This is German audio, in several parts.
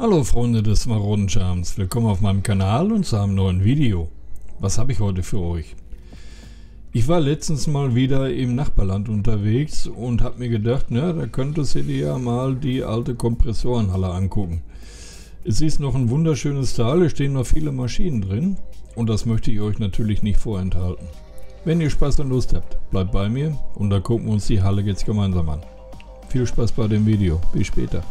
Hallo Freunde des maroden Charmes, willkommen auf meinem Kanal und zu einem neuen Video. Was habe ich heute für euch? Ich war letztens mal wieder im Nachbarland unterwegs und habe mir gedacht, na, da könntest du dir ja mal die alte Kompressorenhalle angucken. Es ist noch ein wunderschönes Teil, es stehen noch viele Maschinen drin und das möchte ich euch natürlich nicht vorenthalten. Wenn ihr Spaß und Lust habt, bleibt bei mir und dann gucken wir uns die Halle jetzt gemeinsam an. Viel Spaß bei dem Video, bis später.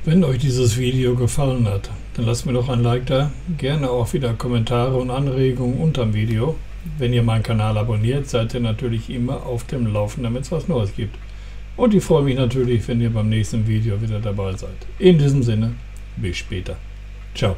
Wenn euch dieses Video gefallen hat, dann lasst mir doch ein Like da, gerne auch wieder Kommentare und Anregungen unterm Video Wenn ihr meinen Kanal abonniert, seid ihr natürlich immer auf dem Laufenden, damit es was Neues gibt. Und ich freue mich natürlich, wenn ihr beim nächsten Video wieder dabei seid. In diesem Sinne, bis später. Ciao.